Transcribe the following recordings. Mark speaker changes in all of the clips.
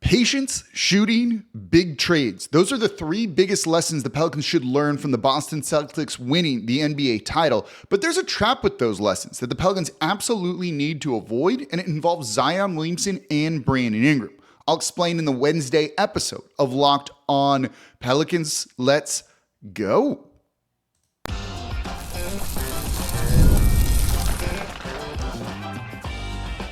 Speaker 1: Patience, shooting, big trades. Those are the three biggest lessons the Pelicans should learn from the Boston Celtics winning the NBA title. But there's a trap with those lessons that the Pelicans absolutely need to avoid, and it involves Zion Williamson and Brandon Ingram. I'll explain in the Wednesday episode of Locked On Pelicans. Let's go.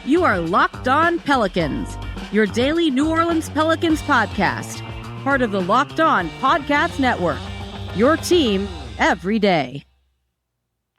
Speaker 2: You are Locked On Pelicans, your daily New Orleans Pelicans podcast, part of the Locked On Podcast Network, your team every day.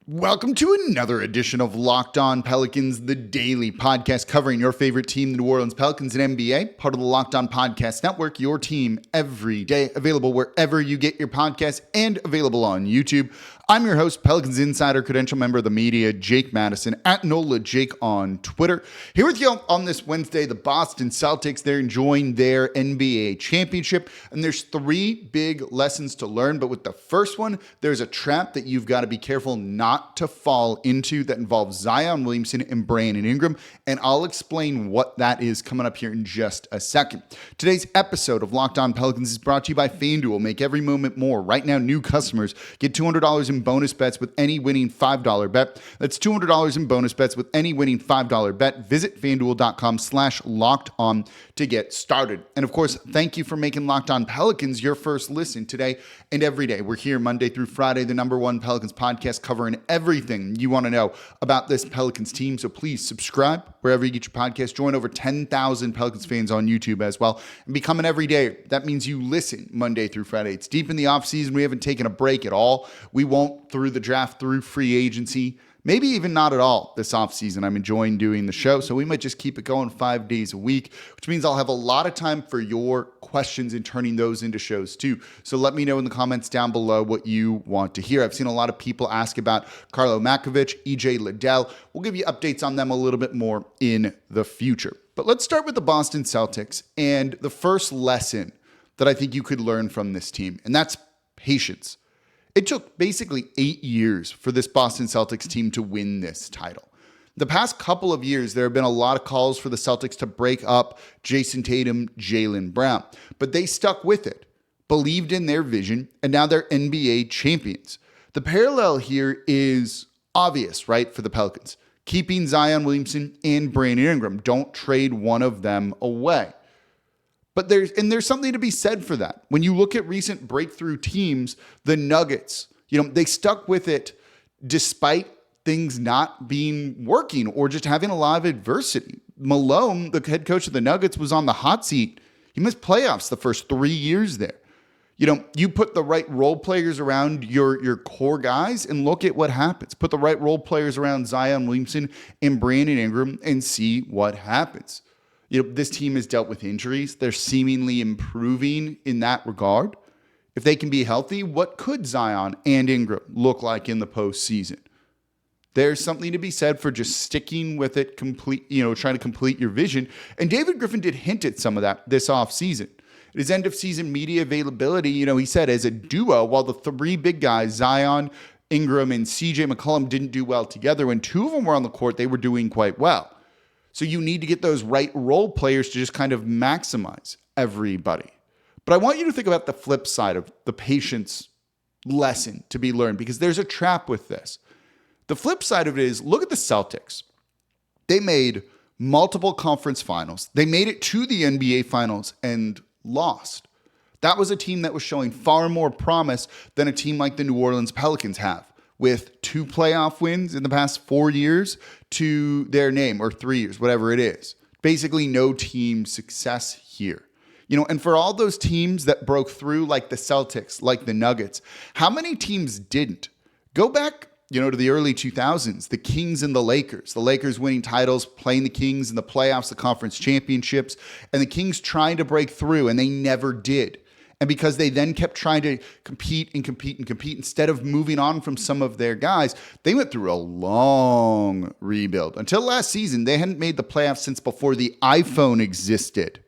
Speaker 1: Welcome to another edition of Locked On Pelicans, the daily podcast covering your favorite team, the New Orleans Pelicans and NBA, part of the Locked On Podcast Network, your team every day, available wherever you get your podcasts and available on YouTube. I'm your host, Pelicans Insider, credential member of the media, Jake Madison, at NOLA Jake on Twitter. Here with you on this Wednesday, the Boston Celtics, they're enjoying their NBA championship, and there's three big lessons to learn, but with the first one, there's a trap that you've got to be careful not to fall into that involves Zion Williamson and Brandon Ingram, and I'll explain what that is coming up here in just a second. Today's episode of Locked On Pelicans is brought to you by FanDuel. Make every moment more. Right now, new customers get $200 in bonus bets with any winning $5 bet. That's $200 in bonus bets with any winning $5 bet. Visit FanDuel.com/LockedOn to get started. And of course, thank you for making Locked On Pelicans your first listen today and every day. We're here Monday through Friday, the number one Pelicans podcast covering everything you want to know about this Pelicans team. So please subscribe wherever you get your podcast. Join over 10,000 Pelicans fans on YouTube as well and become an everyday. That means you listen Monday through Friday. It's deep in the offseason. We haven't taken a break at all. We won't through the draft, through free agency, maybe even not at all this offseason. I'm enjoying doing the show, so we might just keep it going 5 days a week, which means I'll have a lot of time for your questions and turning those into shows too. So let me know in the comments down below what you want to hear. I've seen a lot of people ask about Carlo Makovich, EJ Liddell. We'll give you updates on them a little bit more in the future. But let's start with the Boston Celtics and the first lesson that I think you could learn from this team, and that's patience. It took basically 8 years for this Boston Celtics team to win this title. The past couple of years, there have been a lot of calls for the Celtics to break up Jason Tatum, Jaylen Brown, but they stuck with it, believed in their vision, and now they're NBA champions. The parallel here is obvious, right, for the Pelicans. Keeping Zion Williamson and Brandon Ingram. Don't trade one of them away. But there's something to be said for that. When you look at recent breakthrough teams, the Nuggets, they stuck with it despite things not being working or just having a lot of adversity. Malone, the head coach of the Nuggets, was on the hot seat. He missed playoffs the first 3 years there. You put the right role players around your core guys and look at what happens. Put the right role players around Zion Williamson and Brandon Ingram and see what happens. This team has dealt with injuries. They're seemingly improving in that regard. If they can be healthy, what could Zion and Ingram look like in the postseason? There's something to be said for just sticking with it, trying to complete your vision. And David Griffin did hint at some of that this offseason. At his end-of-season media availability, he said as a duo, while the three big guys, Zion, Ingram, and CJ McCollum didn't do well together, when two of them were on the court, they were doing quite well. So you need to get those right role players to just kind of maximize everybody. But I want you to think about the flip side of the patience lesson to be learned, because there's a trap with this. The flip side of it is, look at the Celtics. They made multiple conference finals. They made it to the NBA finals and lost. That was a team that was showing far more promise than a team like the New Orleans Pelicans have, with 2 playoff wins in the past 4 years to their name, or 3 years, whatever it is. Basically no team success here. And for all those teams that broke through, like the Celtics, like the Nuggets, how many teams didn't? Go back, to the early 2000s, the Kings and the Lakers. The Lakers winning titles, playing the Kings in the playoffs, the conference championships, and the Kings trying to break through, and they never did. And because they then kept trying to compete, instead of moving on from some of their guys, they went through a long rebuild. Until last season, they hadn't made the playoffs since before the iPhone existed.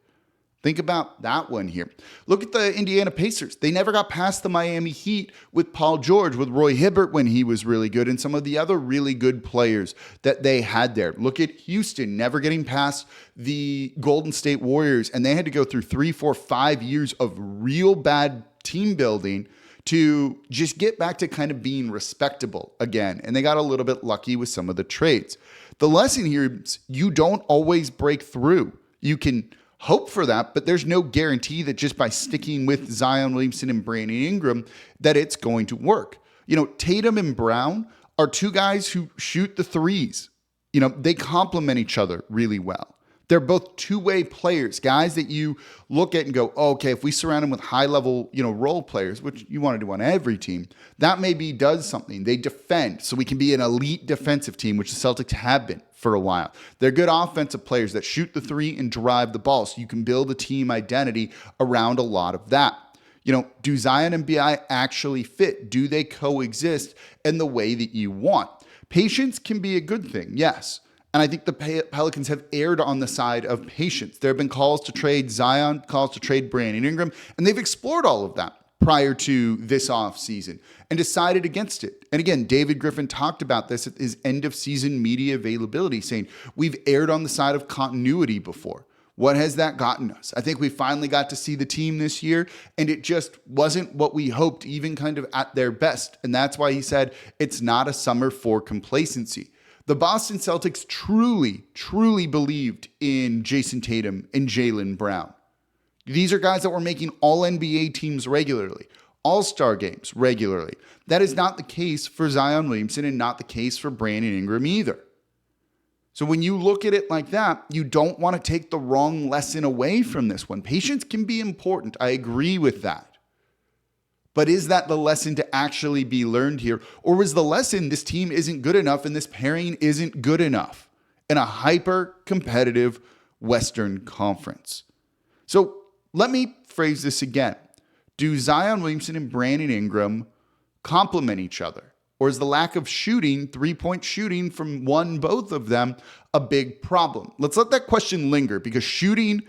Speaker 1: Think about that one here. Look at the Indiana Pacers. They never got past the Miami Heat with Paul George, with Roy Hibbert when he was really good, and some of the other really good players that they had there. Look at Houston, never getting past the Golden State Warriors, and they had to go through 3, 4, 5 years of real bad team building to just get back to kind of being respectable again. And they got a little bit lucky with some of the trades. The lesson here is you don't always break through. You can hope for that, but there's no guarantee that just by sticking with Zion Williamson and Brandon Ingram that it's going to work. Tatum and Brown are two guys who shoot the threes. They complement each other really well. They're both two-way players, guys that you look at and go, oh, okay, if we surround them with high-level, role players, which you want to do on every team, that maybe does something. They defend, so we can be an elite defensive team, which the Celtics have been for a while. They're good offensive players that shoot the three and drive the ball, so you can build a team identity around a lot of that. Do Zion and BI actually fit? Do they coexist in the way that you want? Patience can be a good thing, yes. And I think the Pelicans have erred on the side of patience. There have been calls to trade Zion, calls to trade Brandon Ingram, and they've explored all of that prior to this offseason and decided against it. And again, David Griffin talked about this at his end-of-season media availability, saying, we've erred on the side of continuity before. What has that gotten us? I think we finally got to see the team this year, and it just wasn't what we hoped, even kind of at their best. And that's why he said it's not a summer for complacency. The Boston Celtics truly, truly believed in Jason Tatum and Jaylen Brown. These are guys that were making all NBA teams regularly, all-star games regularly. That is not the case for Zion Williamson and not the case for Brandon Ingram either. So when you look at it like that, you don't want to take the wrong lesson away from this one. Patience can be important. I agree with that. But is that the lesson to actually be learned here? Or was the lesson this team isn't good enough and this pairing isn't good enough in a hyper-competitive Western Conference? So let me phrase this again. Do Zion Williamson and Brandon Ingram complement each other? Or is the lack of shooting, three-point shooting from both of them, a big problem? Let's let that question linger because shooting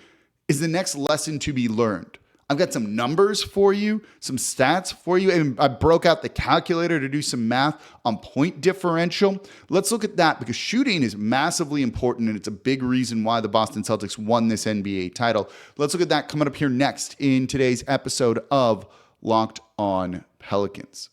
Speaker 1: is the next lesson to be learned. I've got some numbers for you, some stats for you, and I broke out the calculator to do some math on point differential. Let's look at that because shooting is massively important, and it's a big reason why the Boston Celtics won this NBA title. Let's look at that coming up here next in today's episode of Locked On Pelicans.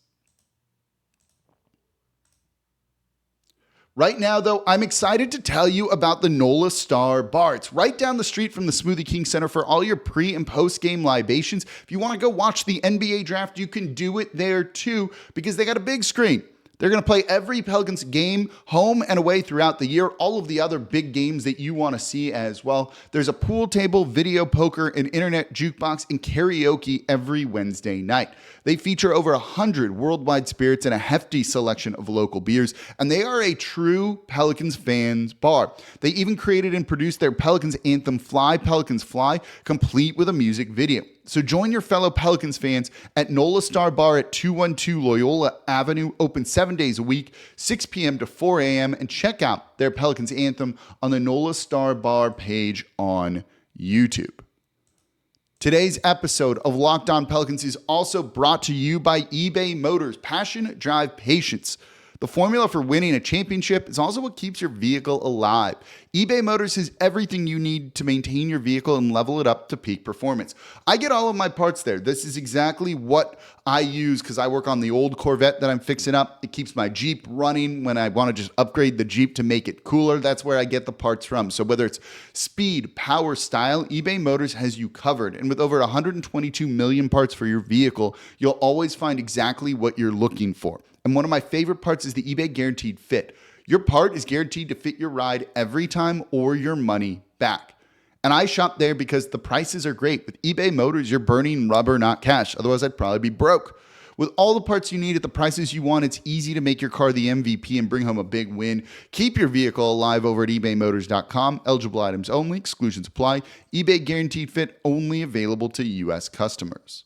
Speaker 1: Right now, though, I'm excited to tell you about the NOLA Star Bar. It's right down the street from the Smoothie King Center for all your pre- and post-game libations. If you want to go watch the NBA draft, you can do it there too because they got a big screen. They're going to play every Pelicans game, home and away throughout the year, all of the other big games that you want to see as well. There's a pool table, video poker, an internet jukebox, and karaoke every Wednesday night. They feature over 100 worldwide spirits and a hefty selection of local beers, and they are a true Pelicans fans bar. They even created and produced their Pelicans anthem, Fly Pelicans Fly, complete with a music video. So join your fellow Pelicans fans at NOLA Star Bar at 212 Loyola Avenue, open 7 days a week, 6 p.m. to 4 a.m., and check out their Pelicans anthem on the NOLA Star Bar page on YouTube. Today's episode of Locked On Pelicans is also brought to you by eBay Motors. Passion, drive, patience. The formula for winning a championship is also what keeps your vehicle alive. eBay Motors has everything you need to maintain your vehicle and level it up to peak performance. I get all of my parts there. This is exactly what I use because I work on the old Corvette that I'm fixing up. It keeps my Jeep running when I want to just upgrade the Jeep to make it cooler. That's where I get the parts from. So whether it's speed, power, style, eBay Motors has you covered. And with over 122 million parts for your vehicle, you'll always find exactly what you're looking for. And one of my favorite parts is the eBay Guaranteed Fit. Your part is guaranteed to fit your ride every time or your money back. And I shop there because the prices are great. With eBay Motors, you're burning rubber, not cash. Otherwise, I'd probably be broke. With all the parts you need at the prices you want, it's easy to make your car the MVP and bring home a big win. Keep your vehicle alive over at ebaymotors.com. Eligible items only. Exclusions apply. eBay Guaranteed Fit only available to U.S. customers.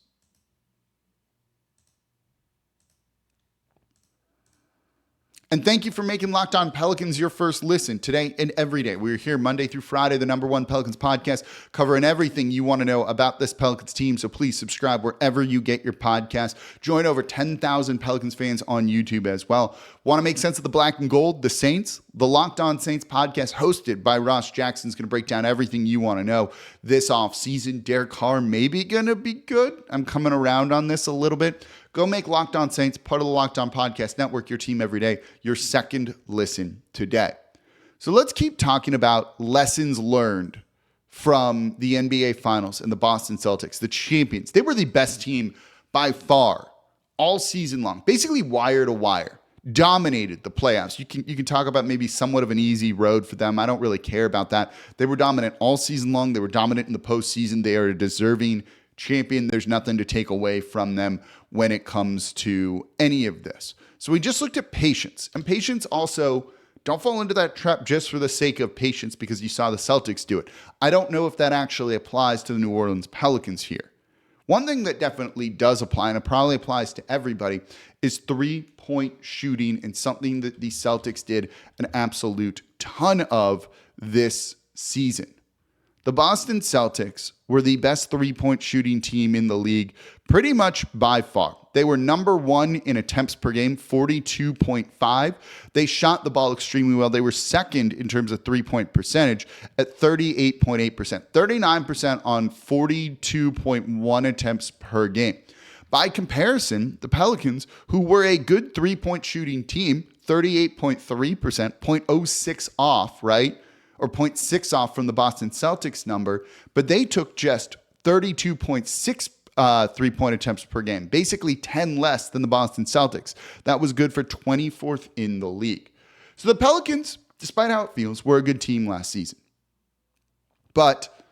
Speaker 1: And thank you for making Locked On Pelicans your first listen today and every day. We're here Monday through Friday, the number one Pelicans podcast, covering everything you want to know about this Pelicans team. So please subscribe wherever you get your podcast. Join over 10,000 Pelicans fans on YouTube as well. Want to make sense of the black and gold, the Saints? The Locked On Saints podcast hosted by Ross Jackson is going to break down everything you want to know this offseason. Derek Carr maybe going to be good. I'm coming around on this a little bit. Go make Locked On Saints part of the Locked On Podcast Network, your team every day, your second listen today. So let's keep talking about lessons learned from the NBA Finals and the Boston Celtics, the champions. They were the best team by far all season long, basically wire to wire, dominated the playoffs. You can talk about maybe somewhat of an easy road for them. I don't really care about that. They were dominant all season long. They were dominant in the postseason. They are a deserving champion. There's nothing to take away from them when it comes to any of this. So we just looked at patience. And patience also, don't fall into that trap just for the sake of patience because you saw the Celtics do it. I don't know if that actually applies to the New Orleans Pelicans here. One thing that definitely does apply, and it probably applies to everybody, is three-point shooting, and something that the Celtics did an absolute ton of this season. The Boston Celtics were the best three-point shooting team in the league pretty much by far. They were number one in attempts per game, 42.5. They shot the ball extremely well. They were second in terms of three-point percentage at 38.8%, 39% on 42.1 attempts per game. By comparison, the Pelicans, who were a good three-point shooting team, 38.3%, 0.06 off, right? Or 0.6 off from the Boston Celtics number, but they took just 32.6 three-point attempts per game, basically 10 less than the Boston Celtics. That was good for 24th in the league. So the Pelicans, despite how it feels, were a good team last season. But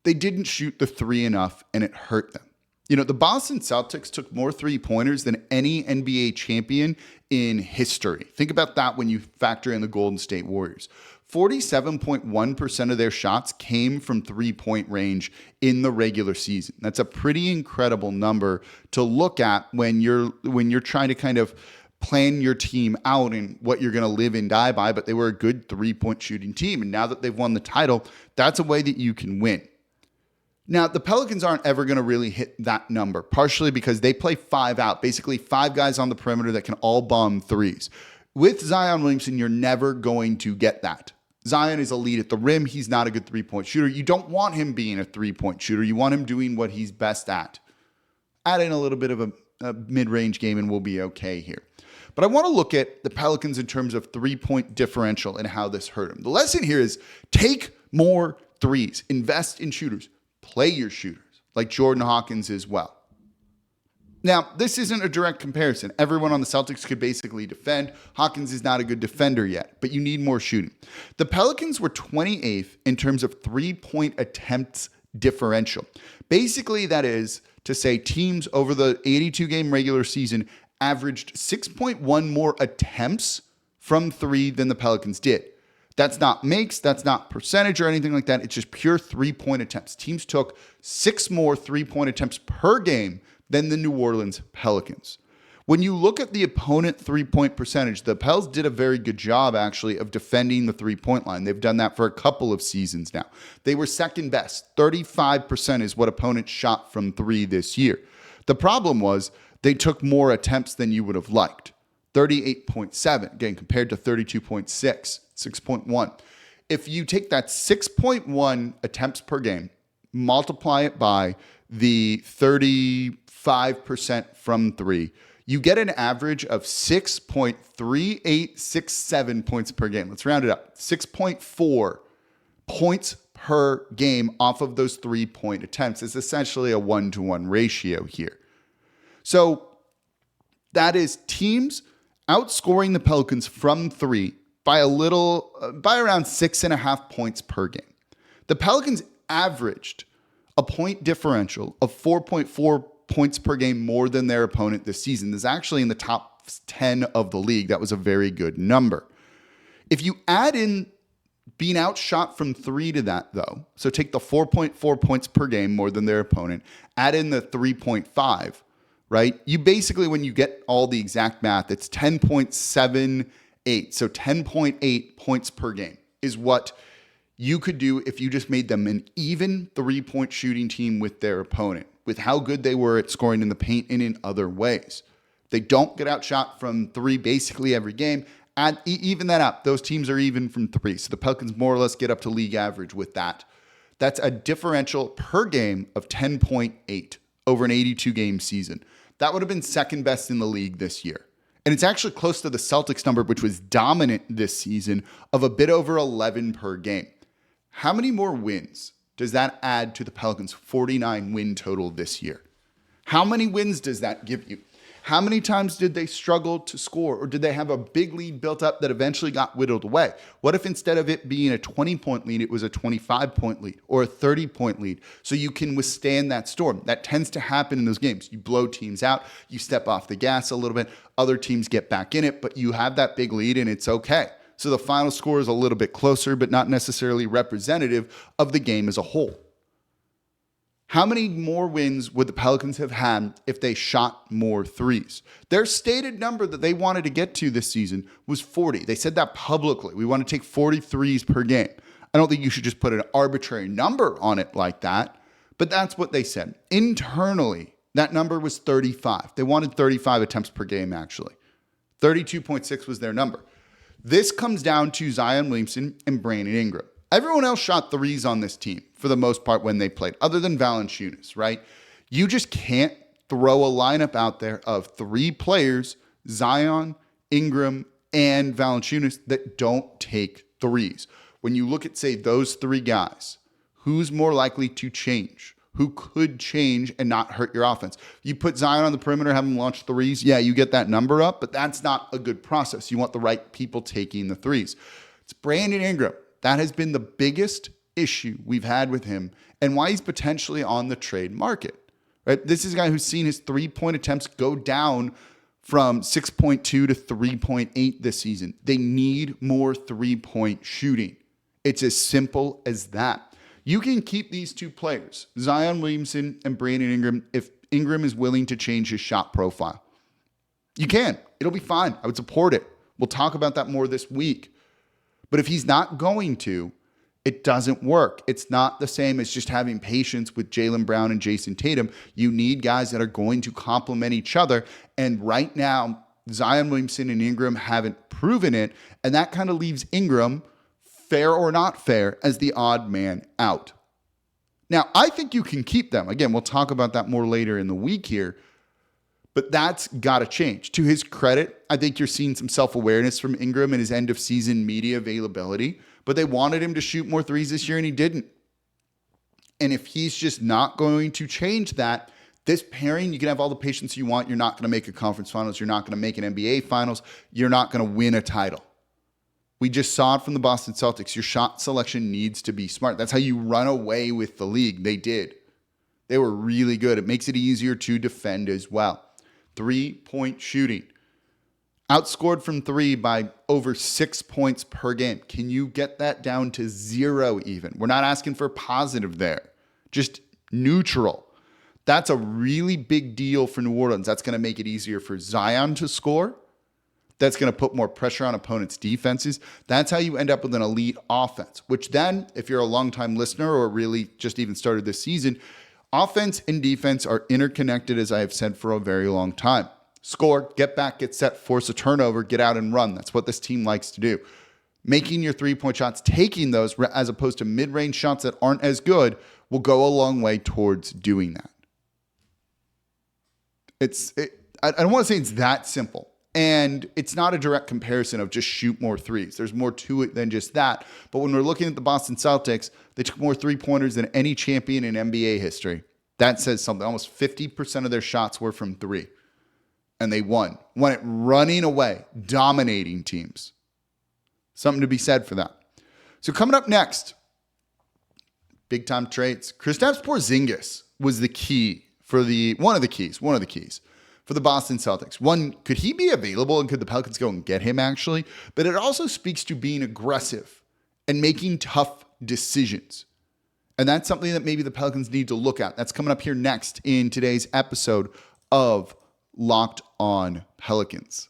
Speaker 1: they didn't shoot the three enough, and it hurt them. You know, the Boston Celtics took more three-pointers than any NBA champion in history. Think about that when you factor in the Golden State Warriors. 47.1% of their shots came from three-point range in the regular season. That's a pretty incredible number to look at when you're trying to kind of plan your team out and what you're going to live and die by, but they were a good three-point shooting team. And now that they've won the title, that's a way that you can win. Now, the Pelicans aren't ever going to really hit that number, partially because they play five out, basically five guys on the perimeter that can all bomb threes. With Zion Williamson, you're never going to get that. Zion is elite at the rim. He's not a good three-point shooter. You don't want him being a three-point shooter. You want him doing what he's best at. Add in a little bit of a mid-range game and we'll be okay here. But I want to look at the Pelicans in terms of three-point differential and how this hurt them. The lesson here is take more threes. Invest in shooters. Play your shooters, like Jordan Hawkins as well. Now, this isn't a direct comparison. Everyone on the Celtics could basically defend. Hawkins is not a good defender yet, but you need more shooting. The Pelicans were 28th in terms of three-point attempts differential. Basically, that is to say teams over the 82-game regular season averaged 6.1 more attempts from three than the Pelicans did. That's not makes, that's not percentage or anything like that. It's just pure three-point attempts. Teams took 6 more three-point attempts per game than the New Orleans Pelicans. When you look at the opponent three-point percentage, the Pels did a very good job, actually, of defending the three-point line. They've done that for a couple of seasons now. They were second best. 35% is what opponents shot from three this year. The problem was they took more attempts than you would have liked. 38.7, again, compared to 32.6, 6.1. If you take that 6.1 attempts per game, multiply it by the 35% from three, you get an average of 6.3867 points per game. Let's round it up. 6.4 points per game off of those three-point attempts. It's essentially a 1-to-1 ratio here. So that is teams outscoring the Pelicans from three by around 6.5 points per game. The Pelicans averaged a point differential of 4.4 points per game more than their opponent this season. This is actually in the top 10 of the league. That was a very good number. If you add in being outshot from three to that, though, so take the 4.4 points per game more than their opponent, add in the 3.5, right? You basically, when you get all the exact math, it's 10.78 8. So 10.8 points per game is what you could do if you just made them an even 3-point shooting team with their opponent, with how good they were at scoring in the paint and in other ways. They don't get outshot from 3 basically every game. Even that up, those teams are even from 3. So the Pelicans more or less get up to league average with that. That's a differential per game of 10.8 over an 82-game season. That would have been second best in the league this year. And it's actually close to the Celtics number, which was dominant this season, of a bit over 11 per game. How many more wins does that add to the Pelicans' 49 win total this year? How many wins does that give you? How many times did they struggle to score, or did they have a big lead built up that eventually got whittled away? What if instead of it being a 20-point lead, it was a 25-point lead or a 30-point lead, so you can withstand that storm? That tends to happen in those games. You blow teams out, you step off the gas a little bit, other teams get back in it, but you have that big lead and it's okay. So the final score is a little bit closer, but not necessarily representative of the game as a whole. How many more wins would the Pelicans have had if they shot more threes? Their stated number that they wanted to get to this season was 40. They said that publicly. We want to take 40 threes per game. I don't think you should just put an arbitrary number on it like that, but that's what they said. Internally, that number was 35. They wanted 35 attempts per game, actually. 32.6 was their number. This comes down to Zion Williamson and Brandon Ingram. Everyone else shot threes on this team for the most part when they played, other than Valanciunas, right? You just can't throw a lineup out there of 3 players, Zion, Ingram, and Valanciunas, that don't take threes. When you look at, say, those 3 guys, who's more likely to change? Who could change and not hurt your offense? You put Zion on the perimeter, have him launch threes, yeah, you get that number up, but that's not a good process. You want the right people taking the threes. It's Brandon Ingram. That has been the biggest issue we've had with him and why he's potentially on the trade market, right? This is a guy who's seen his 3-point attempts go down from 6.2 to 3.8 this season. They need more 3-point shooting. It's as simple as that. You can keep these 2 players, Zion Williamson and Brandon Ingram, if Ingram is willing to change his shot profile. You can. It'll be fine. I would support it. We'll talk about that more this week. But if he's not going to, it doesn't work. It's not the same as just having patience with Jaylen Brown and Jason Tatum. You need guys that are going to complement each other. And right now, Zion Williamson and Ingram haven't proven it. And that kind of leaves Ingram, fair or not fair, as the odd man out. Now, I think you can keep them. Again, we'll talk about that more later in the week here. But that's got to change. To his credit, I think you're seeing some self-awareness from Ingram and his end-of-season media availability. But they wanted him to shoot more threes this year, and he didn't. And if he's just not going to change that, this pairing, you can have all the patience you want. You're not going to make a conference finals. You're not going to make an NBA finals. You're not going to win a title. We just saw it from the Boston Celtics. Your shot selection needs to be smart. That's how you run away with the league. They did. They were really good. It makes it easier to defend as well. 3-point shooting. Outscored from 3 by over 6 points per game. Can you get that down to 0 even? We're not asking for positive there. Just neutral. That's a really big deal for New Orleans. That's going to make it easier for Zion to score. That's going to put more pressure on opponents' defenses. That's how you end up with an elite offense, which then, if you're a longtime listener or really just even started this season, offense and defense are interconnected, as I have said for a very long time. Score, get back, get set, force a turnover, get out and run. That's what this team likes to do. Making your 3-point shots, taking those as opposed to mid-range shots that aren't as good will go a long way towards doing that. I don't want to say it's that simple. And it's not a direct comparison of just shoot more threes. There's more to it than just that. But when we're looking at the Boston Celtics, they took more 3-pointers than any champion in NBA history. That says something. Almost 50% of their shots were from 3. And they won. Won it running away, dominating teams. Something to be said for that. So coming up next, big-time trades. Kristaps Porzingis was the key for one of the keys for the Boston Celtics. One, could he be available and could the Pelicans go and get him actually? But it also speaks to being aggressive and making tough decisions. And that's something that maybe the Pelicans need to look at. That's coming up here next in today's episode of Locked On Pelicans.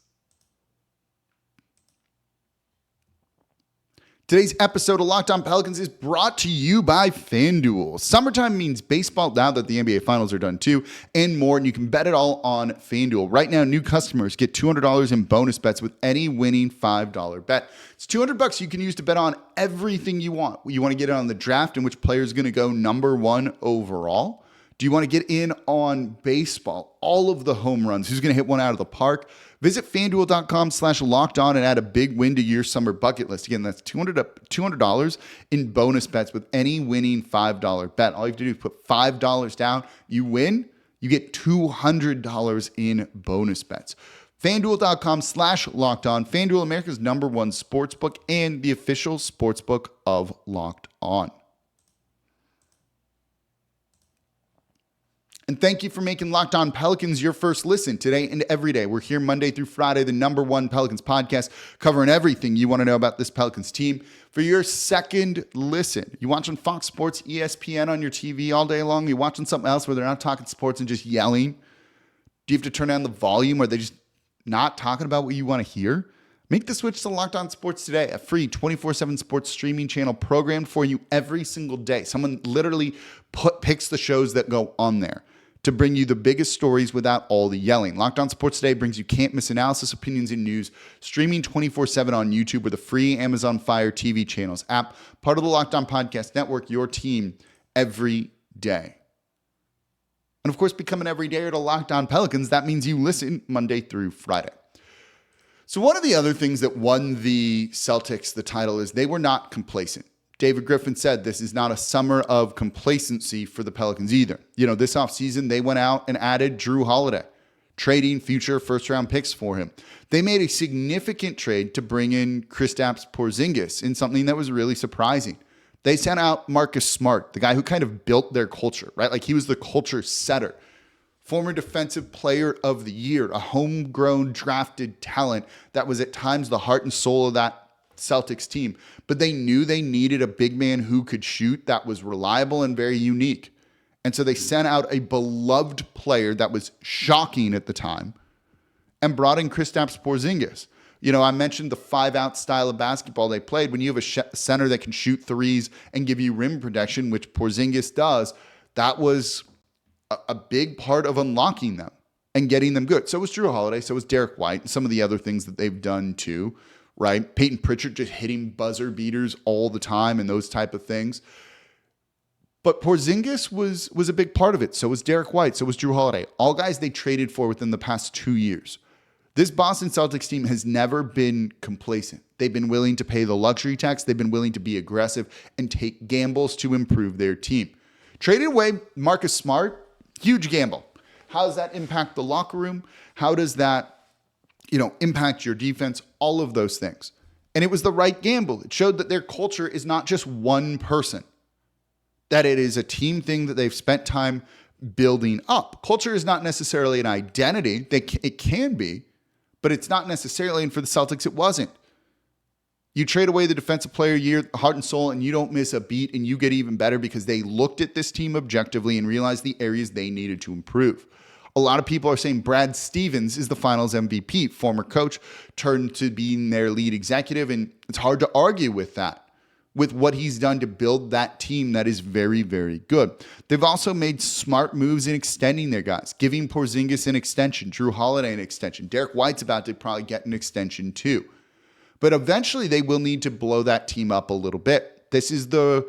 Speaker 1: Today's episode of Locked On Pelicans is brought to you by FanDuel. Summertime means baseball now that the NBA Finals are done too, and more, and you can bet it all on FanDuel. Right now, new customers get $200 in bonus bets with any winning $5 bet. It's $200 you can use to bet on everything you want. You want to get in on the draft and which player is going to go number one overall? Do you want to get in on baseball? All of the home runs. Who's going to hit one out of the park? Visit FanDuel.com/lockedon and add a big win to your summer bucket list. Again, that's $200 in bonus bets with any winning $5 bet. All you have to do is put $5 down. You win, you get $200 in bonus bets. FanDuel.com/lockedon. FanDuel, America's #1 sportsbook and the official sportsbook of Locked On. And thank you for making Locked On Pelicans your first listen today and every day. We're here Monday through Friday, the #1 Pelicans podcast, covering everything you want to know about this Pelicans team. For your second listen, you watching Fox Sports, ESPN on your TV all day long? You watching something else where they're not talking sports and just yelling? Do you have to turn down the volume? Or are they just not talking about what you want to hear? Make the switch to Locked On Sports today, a free 24/7 sports streaming channel programmed for you every single day. Someone literally picks the shows that go on there to bring you the biggest stories without all the yelling. Locked On Sports Today brings you can't-miss analysis, opinions, and news, streaming 24/7 on YouTube with a free Amazon Fire TV channels app, part of the Locked On Podcast Network, your team every day. And of course, become an everydayer to Locked On Pelicans. That means you listen Monday through Friday. So one of the other things that won the Celtics the title is they were not complacent. David Griffin said this is not a summer of complacency for the Pelicans either. You know, this offseason, they went out and added Jrue Holiday, trading future first-round picks for him. They made a significant trade to bring in Kristaps Porzingis in something that was really surprising. They sent out Marcus Smart, the guy who kind of built their culture, right? Like he was the culture setter. Former defensive player of the year, a homegrown drafted talent that was at times the heart and soul of that Celtics team, but they knew they needed a big man who could shoot that was reliable and very unique. And so they sent out a beloved player that was shocking at the time and brought in Kristaps Porzingis. You know, I mentioned the 5-out style of basketball they played. When you have a center that can shoot threes and give you rim protection, which Porzingis does, that was a big part of unlocking them and getting them good. So was Jrue Holiday, so was Derek White, and some of the other things that they've done too. Right? Peyton Pritchard just hitting buzzer beaters all the time and those type of things. But Porzingis was a big part of it. So was Derek White. So was Jrue Holiday. All guys they traded for within the past 2 years. This Boston Celtics team has never been complacent. They've been willing to pay the luxury tax. They've been willing to be aggressive and take gambles to improve their team. Traded away Marcus Smart, huge gamble. How does that impact the locker room? How does that impact your defense, all of those things. And it was the right gamble. It showed that their culture is not just one person, that it is a team thing that they've spent time building up. Culture is not necessarily an identity. It can be, but it's not necessarily, and for the Celtics, it wasn't. You trade away the defensive player year, heart and soul, and you don't miss a beat, and you get even better because they looked at this team objectively and realized the areas they needed to improve. A lot of people are saying Brad Stevens is the finals MVP, former coach, turned to being their lead executive, and it's hard to argue with that, with what he's done to build that team that is very, very good. They've also made smart moves in extending their guys, giving Porzingis an extension, Jrue Holiday an extension. Derek White's about to probably get an extension too. But eventually they will need to blow that team up a little bit. This is the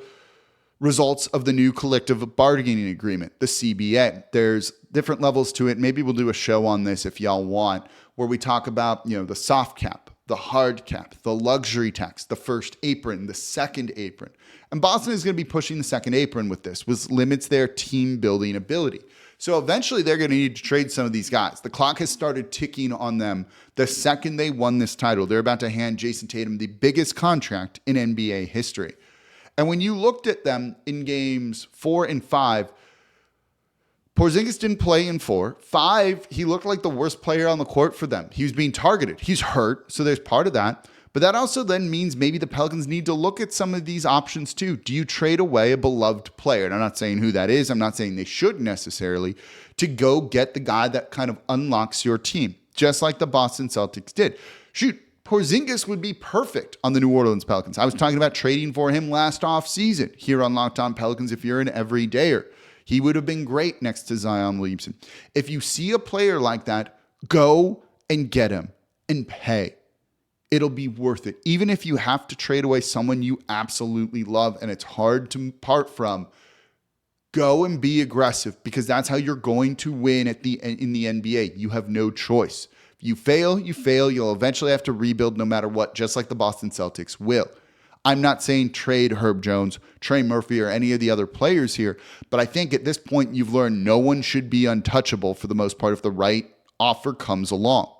Speaker 1: results of the new collective bargaining agreement, the CBA. There's different levels to it. Maybe we'll do a show on this if y'all want, where we talk about, the soft cap, the hard cap, the luxury tax, the first apron, the second apron. And Boston is going to be pushing the second apron with this, which limits their team building ability. So eventually they're going to need to trade some of these guys. The clock has started ticking on them the second they won this title. They're about to hand Jason Tatum the biggest contract in NBA history. And when you looked at them in games 4 and 5, Porzingis didn't play in 4. 5, he looked like the worst player on the court for them. He was being targeted. He's hurt, so there's part of that. But that also then means maybe the Pelicans need to look at some of these options too. Do you trade away a beloved player? And I'm not saying who that is. I'm not saying they should necessarily, to go get the guy that kind of unlocks your team, just like the Boston Celtics did. Shoot, Porzingis would be perfect on the New Orleans Pelicans. I was talking about trading for him last offseason here on Locked On Pelicans. If you're an everydayer, he would have been great next to Zion Williamson. If you see a player like that, go and get him and pay. It'll be worth it. Even if you have to trade away someone you absolutely love and it's hard to part from, go and be aggressive, because that's how you're going to win in the NBA. You have no choice. If you fail, you fail. You'll eventually have to rebuild no matter what, just like the Boston Celtics will. I'm not saying trade Herb Jones, Trey Murphy, or any of the other players here, but I think at this point you've learned no one should be untouchable for the most part if the right offer comes along.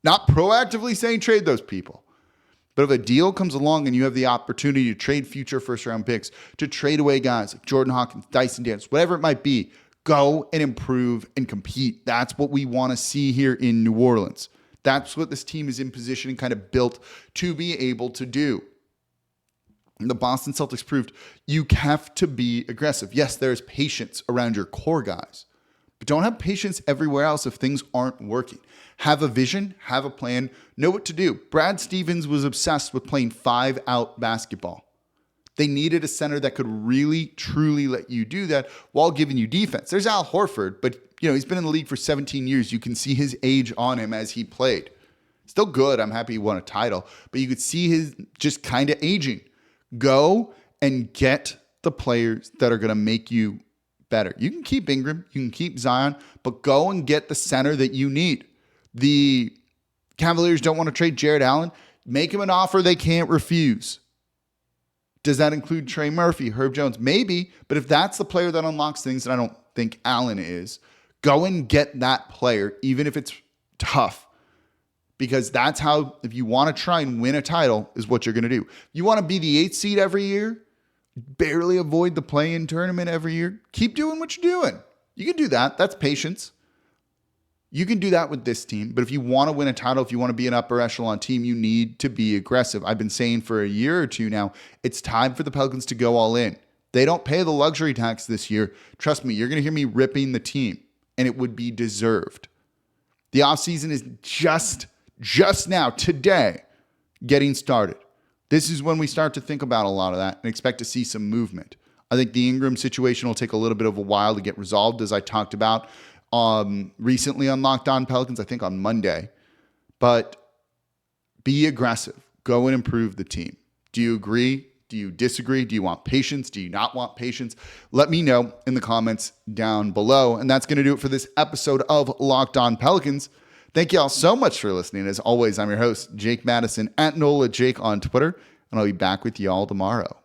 Speaker 1: Not proactively saying trade those people, but if a deal comes along and you have the opportunity to trade future first-round picks, to trade away guys like Jordan Hawkins, Dyson Daniels, whatever it might be, go and improve and compete. That's what we want to see here in New Orleans. That's what this team is in position and kind of built to be able to do. And the Boston Celtics proved you have to be aggressive. Yes, there's patience around your core guys, but don't have patience everywhere else if things aren't working. Have a vision, have a plan, know what to do. Brad Stevens was obsessed with playing 5-out basketball. They needed a center that could really, truly let you do that while giving you defense. There's Al Horford, but he's been in the league for 17 years. You can see his age on him as he played. Still good. I'm happy he won a title, but you could see his just kind of aging. Go and get the players that are going to make you better. You can keep Ingram, you can keep Zion, but go and get the center that you need. The Cavaliers don't want to trade Jared Allen. Make him an offer they can't refuse. Does that include Trey Murphy, Herb Jones? Maybe, but if that's the player that unlocks things, and I don't think Allen is, go and get that player, even if it's tough. Because that's how, if you want to try and win a title, is what you're going to do. You want to be the 8th seed every year, barely avoid the play-in tournament every year, keep doing what you're doing. You can do that. That's patience. You can do that with this team, but if you want to win a title, if you want to be an upper echelon team, you need to be aggressive. I've been saying for a year or two now, it's time for the Pelicans to go all in. They don't pay the luxury tax this year. Trust me, you're going to hear me ripping the team, and it would be deserved. The offseason is just now, today, getting started. This is when we start to think about a lot of that and expect to see some movement. I think the Ingram situation will take a little bit of a while to get resolved, as I talked about recently on Locked On Pelicans, I think on Monday. But be aggressive. Go and improve the team. Do you agree? Do you disagree? Do you want patience? Do you not want patience? Let me know in the comments down below. And that's going to do it for this episode of Locked On Pelicans. Thank you all so much for listening. As always, I'm your host, Jake Madison, at NOLA Jake on Twitter, and I'll be back with you all tomorrow.